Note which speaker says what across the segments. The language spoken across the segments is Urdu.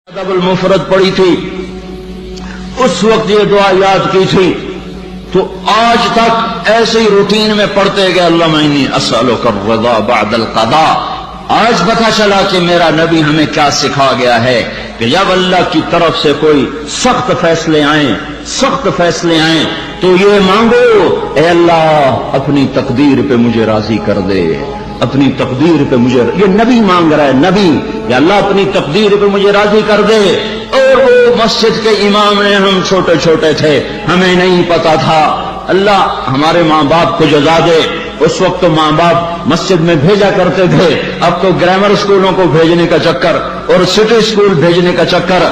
Speaker 1: ادب المفرد پڑھی تھی اس وقت یہ دعا یاد کی تھی تو آج تک ایسے ہی روٹین میں پڑھتے گئے اللہم انی اسألک الرضا بعد القضاء۔ آج پتہ چلا کہ میرا نبی ہمیں کیا سکھا گیا ہے کہ جب اللہ کی طرف سے کوئی سخت فیصلے آئیں تو یہ مانگو اے اللہ اپنی تقدیر پہ مجھے راضی کر دے، اپنی تقدیر پہ مجھے، یہ نبی مانگ رہا ہے، نبی یا اللہ اپنی تقدیر پہ مجھے راضی کر دے۔ اور وہ مسجد کے امام نے، ہم چھوٹے چھوٹے تھے، ہمیں نہیں پتا تھا، اللہ ہمارے ماں باپ کو جزا دے۔ اس وقت تو ماں باپ مسجد میں بھیجا کرتے تھے، اب تو گرامر اسکولوں کو بھیجنے کا چکر اور سٹی اسکول بھیجنے کا چکر،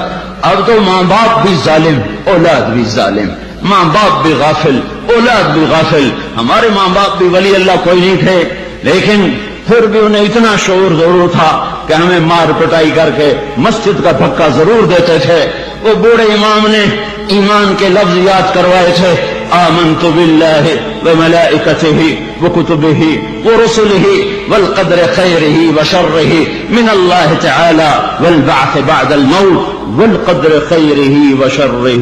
Speaker 1: اب تو ماں باپ بھی ظالم، اولاد بھی ظالم، ماں باپ بھی غافل، اولاد بھی غافل۔ ہمارے ماں باپ بھی ولی اللہ کوئی نہیں تھے، لیکن پھر بھی انہیں اتنا شعور ضرور تھا کہ ہمیں مار پٹائی کر کے مسجد کا دھکا ضرور دیتے تھے۔ وہ بوڑھے امام نے ایمان کے لفظ یاد کروائے تھے، آمنت باللہ وملائکتہ وکتبہ ورسلہ والقدر خیرہ وشرہ من اللہ تعالی والبعث بعد الموت والقدر خیرہ وشرہ۔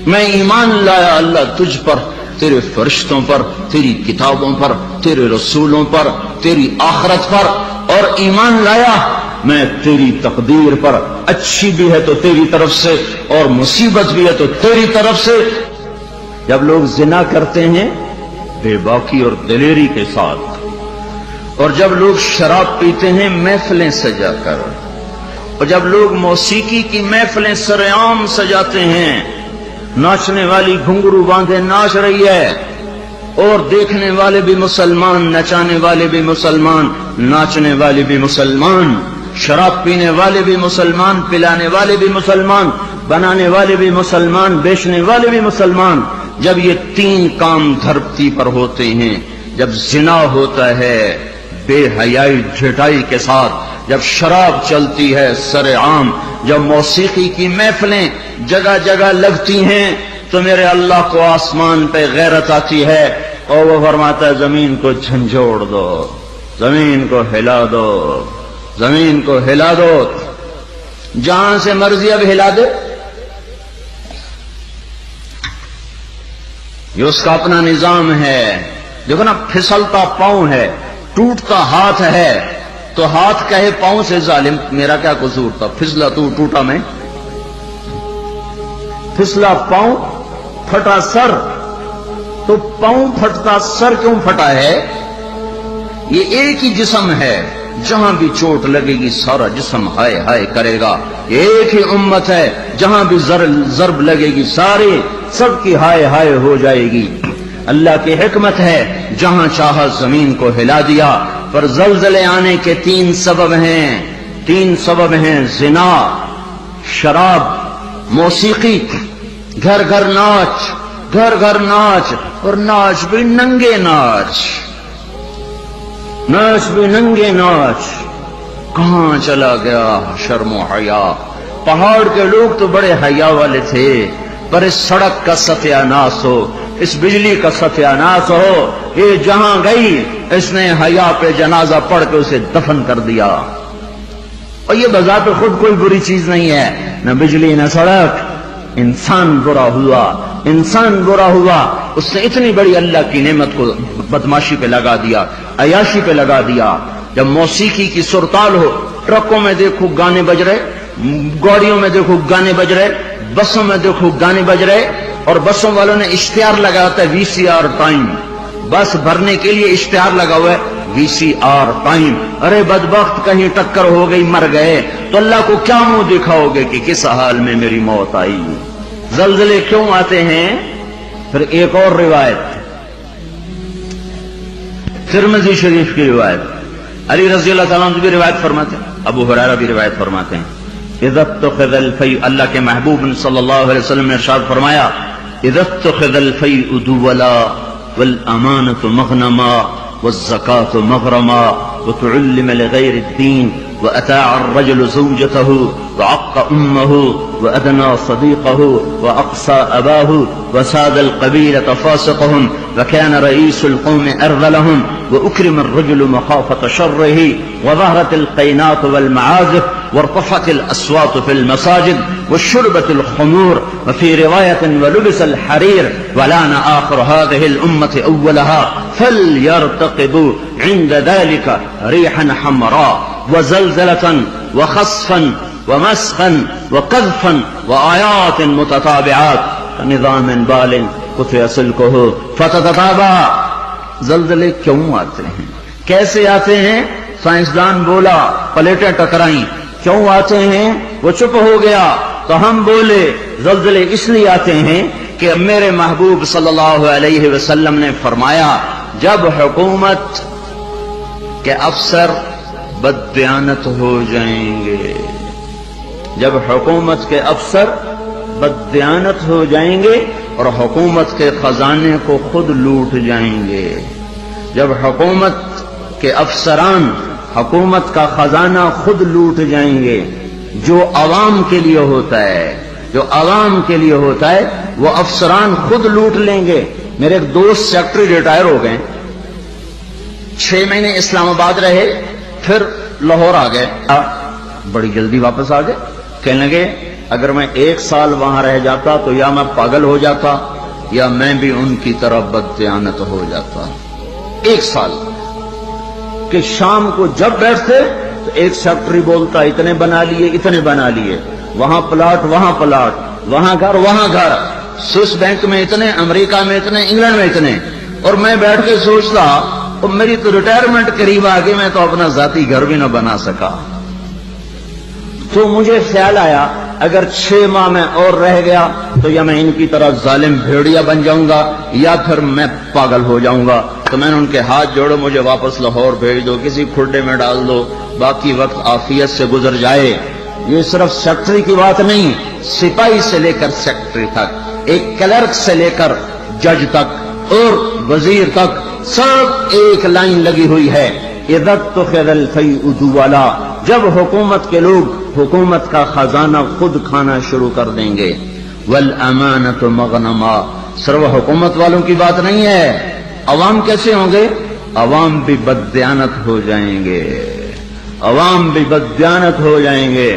Speaker 1: میں ایمان لایا اللہ تجھ پر، تیرے فرشتوں پر، تیری کتابوں پر، تیرے رسولوں پر، تیری آخرت پر، اور ایمان لایا میں تیری تقدیر پر، اچھی بھی ہے تو تیری طرف سے اور مصیبت بھی ہے تو تیری طرف سے۔ جب لوگ زنا کرتے ہیں بے باکی اور دلیری کے ساتھ، اور جب لوگ شراب پیتے ہیں محفلیں سجا کر، اور جب لوگ موسیقی کی محفلیں سرعام سجاتے ہیں، ناچنے والی گھنگرو باندھے ناچ رہی ہے اور دیکھنے والے بھی مسلمان، نچانے والے بھی مسلمان، ناچنے والے بھی مسلمان، شراب پینے والے بھی مسلمان، پلانے والے بھی مسلمان، بنانے والے بھی مسلمان، بیچنے والے بھی مسلمان۔ جب یہ تین کام دھرتی پر ہوتے ہیں، جب زنا ہوتا ہے بے حیائی جھٹائی کے ساتھ، جب شراب چلتی ہے سر عام، جب موسیقی کی محفلیں جگہ جگہ لگتی ہیں، تو میرے اللہ کو آسمان پہ غیرت آتی ہے اور وہ فرماتا ہے زمین کو جھنجھوڑ دو، زمین کو ہلا دو، زمین کو ہلا دو، جہاں سے مرضی اب ہلا دے۔ یہ اس کا اپنا نظام ہے۔ دیکھو نا، پھسلتا پاؤں ہے، ٹوٹتا ہاتھ ہے، تو ہاتھ کہے پاؤں سے ظالم میرا کیا قصور تھا، پھسلا تو ٹوٹا میں، پھسلا پاؤں پھٹا سر، تو پاؤں پھٹتا سر کیوں پھٹا ہے؟ یہ ایک ہی جسم ہے، جہاں بھی چوٹ لگے گی سارا جسم ہائے ہائے کرے گا۔ یہ ایک ہی امت ہے، جہاں بھی ضرب لگے گی سارے سب کی ہائے ہائے ہو جائے گی۔ اللہ کی حکمت ہے، جہاں چاہا زمین کو ہلا دیا۔ پر زلزلے آنے کے تین سبب ہیں، زنا، شراب، موسیقی، گھر گھر ناچ، اور ناچ بھی ننگے ناچ، کہاں چلا گیا شرم و حیا؟ پہاڑ کے لوگ تو بڑے حیا والے تھے، پر اس سڑک کا ستیہ ناس ہو، اس بجلی کا ستیہ ناس ہو، یہ جہاں گئی اس نے حیا پہ جنازہ پڑھ کے اسے دفن کر دیا۔ اور یہ بذات خود کوئی بری چیز نہیں ہے، نہ بجلی نہ سڑک، انسان برا ہوا، اس نے اتنی بڑی اللہ کی نعمت کو بدماشی پہ لگا دیا، عیاشی پہ لگا دیا۔ جب موسیقی کی سرتال ہو، ٹرکوں میں دیکھو گانے بج رہے، گاڑیوں میں دیکھو گانے بج رہے، بسوں میں دیکھو گانے بج رہے، اور بسوں والوں نے اشتہار لگا ہوتا ہے VCR ٹائم، بس بھرنے کے لیے اشتہار لگا ہوا ہے VCR ٹائم۔ ارے بدبخت، کہیں ٹکر ہو گئی مر گئے تو اللہ کو کیا منہ دکھاؤ گے کہ کس حال میں میری موت آئی؟ زلزلے کیوں آتے ہیں؟ پھر ایک اور روایت، ترمذی شریف کی روایت، علی رضی اللہ تعالیٰ عنہ بھی روایت فرماتے ہیں، ابو ہریرہ بھی روایت فرماتے ہیں، اذا اتخذ الفیء، اللہ کے محبوب صلی اللہ علیہ وسلم نے ارشاد فرمایا، اذا اتخذ الفیء دولا والامانة مغنما والزکاة مغرما وتعلم لغیر الدین وأتاع الرجل زوجته وعق أمه وأدنى صديقه وأقصى أباه وساد القبيلة فاسقهم وكان رئيس القوم أرذلهم وأكرم الرجل مخافة شره وظهرت القينات والمعازف وارتفعت الأصوات في المساجد وشربت الخمور وفي رواية ولبس الحرير ولعن آخر هذه الأمة أولها فليرتقبوا عند ذلك ريحا حمراء وزلزلة وخسفا ومسخا وقذفا وآيات متتابعات نظام بال قطع سلكه فتتتابع. زلزلے کیوں آتے ہیں، کیسے آتے ہیں؟ سائنسدان بولا، پلیٹیں ٹکرائیں. کیوں آتے ہیں؟ وہ چپ ہو گیا تو ہم بولے زلزلے اس لیے آتے ہیں کہ میرے محبوب صلی اللہ علیہ وسلم نے فرمایا جب حکومت کے افسر بددیانت ہو جائیں گے، جب حکومت کے افسر بددیانت ہو جائیں گے اور حکومت کے خزانے کو خود لوٹ جائیں گے، جب حکومت کے افسران حکومت کا خزانہ خود لوٹ جائیں گے، جو عوام کے لیے ہوتا ہے، جو عوام کے لیے ہوتا ہے وہ افسران خود لوٹ لیں گے. میرے ایک دوست سیکٹری ریٹائر ہو گئے، 6 مہینے اسلام آباد رہے، پھر لاہور آ گئے، بڑی جلدی واپس آ گئے. کہنے لگے اگر میں 1 سال وہاں رہ جاتا تو یا میں پاگل ہو جاتا یا میں بھی ان کی طرح بددیانت ہو جاتا. 1 سال کہ شام کو جب بیٹھتے تو ایک سیکٹری بولتا اتنے بنا لیے اتنے بنا لیے، وہاں پلاٹ وہاں پلاٹ، وہاں گھر وہاں گھر، سوئس بینک میں اتنے، امریکہ میں اتنے، انگلینڈ میں اتنے. اور میں بیٹھ کے سوچتا اور میری تو ریٹائرمنٹ قریب آ گئی، میں تو اپنا ذاتی گھر بھی نہ بنا سکا. تو مجھے خیال آیا اگر 6 ماہ میں اور رہ گیا تو یا میں ان کی طرح ظالم بھیڑیا بن جاؤں گا یا پھر میں پاگل ہو جاؤں گا. تو میں نے ان کے ہاتھ جوڑو مجھے واپس لاہور بھیج دو، کسی کھڈے میں ڈال دو، باقی وقت عافیت سے گزر جائے. یہ صرف سیکٹری کی بات نہیں، سپاہی سے لے کر سیکٹری تک، ایک کلرک سے لے کر جج تک اور وزیر تک سب ایک لائن لگی ہوئی ہے. اذا اتخذ الفیء دولا، جب حکومت کے لوگ حکومت کا خزانہ خود کھانا شروع کر دیں گے. والامانۃ مغنما، صرف حکومت والوں کی بات نہیں ہے، عوام کیسے ہوں گے؟ عوام بھی بددیانت ہو جائیں گے، عوام بھی بددیانت ہو جائیں گے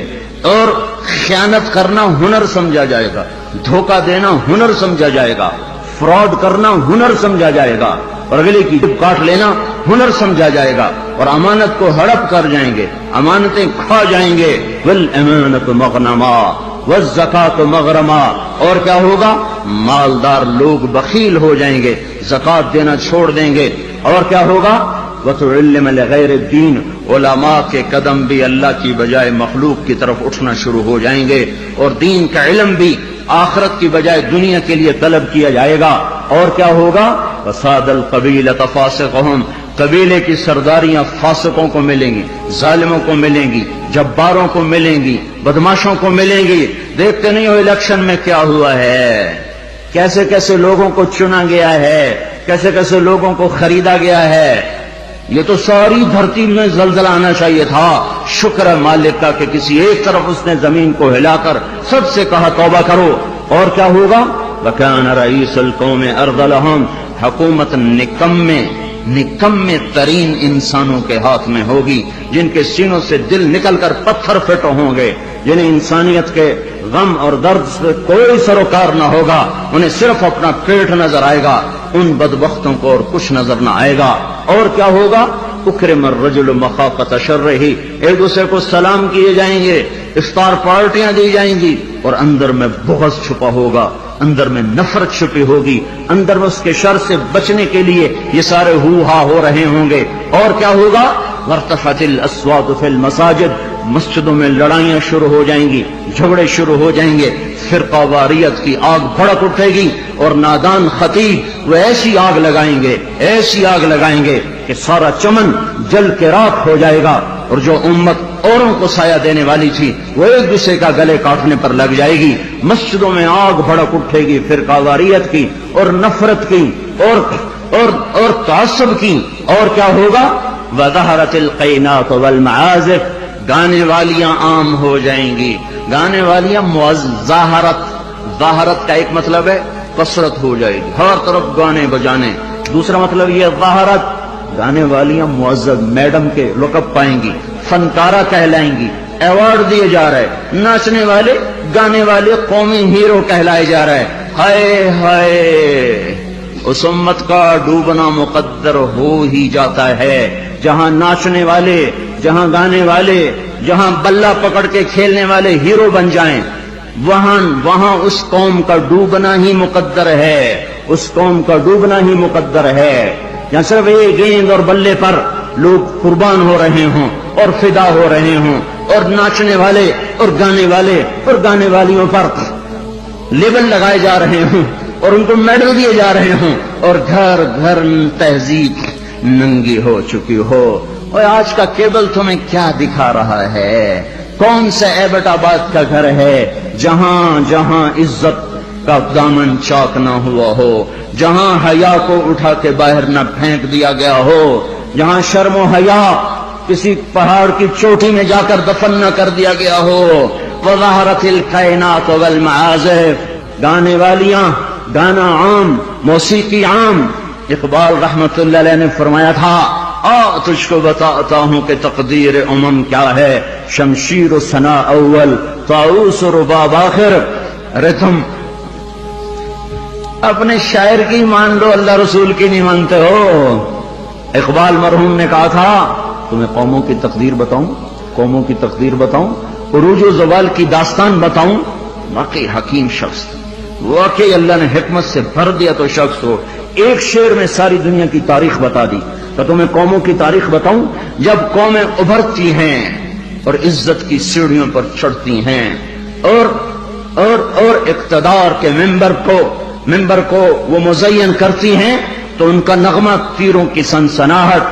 Speaker 1: اور خیانت کرنا ہنر سمجھا جائے گا، دھوکہ دینا ہنر سمجھا جائے گا، فراڈ کرنا ہنر سمجھا جائے گا اور اگلے کی جب کاٹ لینا ہنر سمجھا جائے گا اور امانت کو ہڑپ کر جائیں گے، امانتیں کھا جائیں گے. والامانۃ مغنما والزکاۃ مغرما، اور کیا ہوگا؟ مالدار لوگ بخیل ہو جائیں گے، زکات دینا چھوڑ دیں گے. اور کیا ہوگا؟ وتعلم لغیر الدین، علماء کے قدم بھی اللہ کی بجائے مخلوق کی طرف اٹھنا شروع ہو جائیں گے اور دین کا علم بھی آخرت کی بجائے دنیا کے لیے طلب کیا جائے گا. اور کیا ہوگا؟ وصاد القبیلۃ فاسقہم، قبیلے کی سرداریاں فاسقوں کو ملیں گی، ظالموں کو ملیں گی، جباروں کو ملیں گی، بدماشوں کو ملیں گی. دیکھتے نہیں ہو الیکشن میں کیا ہوا ہے، کیسے کیسے لوگوں کو چنا گیا ہے، کیسے کیسے لوگوں کو خریدا گیا ہے. یہ تو ساری دھرتی میں زلزلہ آنا چاہیے تھا. شکر ہے مالک کا کہ کسی ایک طرف اس نے زمین کو ہلا کر سب سے کہا توبہ کرو. اور کیا ہوگا؟ وَكَانَ رَئِيسُ الْقَوْمِ أَرْذَلَهُمْ، حکومت نکمے ترین انسانوں کے ہاتھ میں ہوگی، جن کے سینوں سے دل نکل کر پتھر فٹ ہوں گے، جنہیں انسانیت کے غم اور درد سے کوئی سروکار نہ ہوگا، انہیں صرف اپنا پیٹ نظر آئے گا. ان بدبختوں کو اور کچھ نظر نہ آئے گا. اور کیا ہوگا؟ اکرم الرجل مخافۃ شرہ، ایک دوسرے کو سلام کیے جائیں گے، افطار پارٹیاں دی جائیں گی اور اندر میں بغض چھپا ہوگا، اندر میں نفرت چھپی ہوگی، اندر میں اس کے شر سے بچنے کے لیے یہ سارے ہو ہا ہو رہے ہوں گے. اور کیا ہوگا؟ وارتفعت الاصوات فی المساجد، مسجدوں میں لڑائیاں شروع ہو جائیں گی، جھگڑے شروع ہو جائیں گے، فرقہ واریت کی آگ بھڑک اٹھے گی اور نادان خطیب وہ ایسی آگ لگائیں گے، ایسی آگ لگائیں گے کہ سارا چمن جل کے راکھ ہو جائے گا اور جو امت اوروں کو سایہ دینے والی تھی وہ ایک دوسرے کا گلے کاٹنے پر لگ جائے گی. مسجدوں میں آگ بھڑک اٹھے گی فرقہ واریت کی اور نفرت کی اور تعصب کی. اور کیا ہوگا؟ وظہرت القینات والمعازف، گانے والیاں عام ہو جائیں گی، گانے والیاں ظاہرت کا ایک مطلب ہے کثرت ہو جائے گی، ہر طرف گانے بجانے. دوسرا مطلب یہ ظاہرت، گانے والیاں معزز میڈم کے لقب پائیں گی، فنکارہ کہلائیں گی، ایوارڈ دیے جا رہے، ناچنے والے گانے والے قومی ہیرو کہلائے جا رہے. ہائے ہائے، اس امت کا ڈوبنا مقدر ہو ہی جاتا ہے. جہاں ناچنے والے، جہاں گانے والے، جہاں بلہ پکڑ کے کھیلنے والے ہیرو بن جائیں، وہاں اس قوم کا ڈوبنا ہی مقدر ہے. اس قوم کا ڈوبنا ہی مقدر ہے. یا صرف ایک گیند اور بلے پر لوگ قربان ہو رہے ہوں اور فدا ہو رہے ہوں، اور ناچنے والے اور گانے والے اور گانے والیوں پر لیبل لگائے جا رہے ہوں اور ان کو میڈل دیے جا رہے ہوں، اور گھر گھر تہذیب ننگی ہو چکی ہو. اور آج کا کیبل تمہیں کیا دکھا رہا ہے؟ کون سا ایبٹ آباد کا گھر ہے جہاں جہاں عزت کا دامن چاک نہ ہوا ہو، جہاں حیا کو اٹھا کے باہر نہ پھینک دیا گیا ہو، جہاں شرم و حیا کسی پہاڑ کی چوٹی میں جا کر دفن نہ کر دیا گیا ہو. وظہرت الکائنات والمعازف، گانے والیاں، گانا عام، موسیقی عام. اقبال رحمت اللہ علیہ نے فرمایا تھا، تجھ کو بتاتا ہوں کہ تقدیر امم کیا ہے، شمشیر و ثنا اول، طاؤس و رباب آخر. ارے تم اپنے شاعر کی مان لو، اللہ رسول کی نہیں مانتے ہو. اقبال مرحوم نے کہا تھا، تمہیں قوموں کی تقدیر بتاؤں، قوموں کی تقدیر بتاؤں، عروج و زوال کی داستان بتاؤں. واقعی حکیم شخص، واقعی اللہ نے حکمت سے بھر دیا تو شخص ہو. ایک شعر میں ساری دنیا کی تاریخ بتا دی. تو تمہیں قوموں کی تاریخ بتاؤں جب قومیں ابھرتی ہیں اور عزت کی سیڑھیوں پر چڑھتی ہیں اور اقتدار کے ممبر کو وہ مزین کرتی ہیں، تو ان کا نغمہ تیروں کی سنسناہٹ،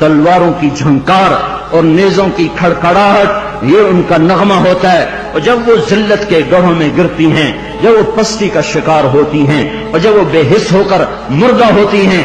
Speaker 1: تلواروں کی جھنکار اور نیزوں کی کھڑکھڑاہٹ، یہ ان کا نغمہ ہوتا ہے. اور جب وہ ذلت کے گڑھوں میں گرتی ہیں، جب وہ پستی کا شکار ہوتی ہیں، اور جب وہ بے حس ہو کر مردہ ہوتی ہیں،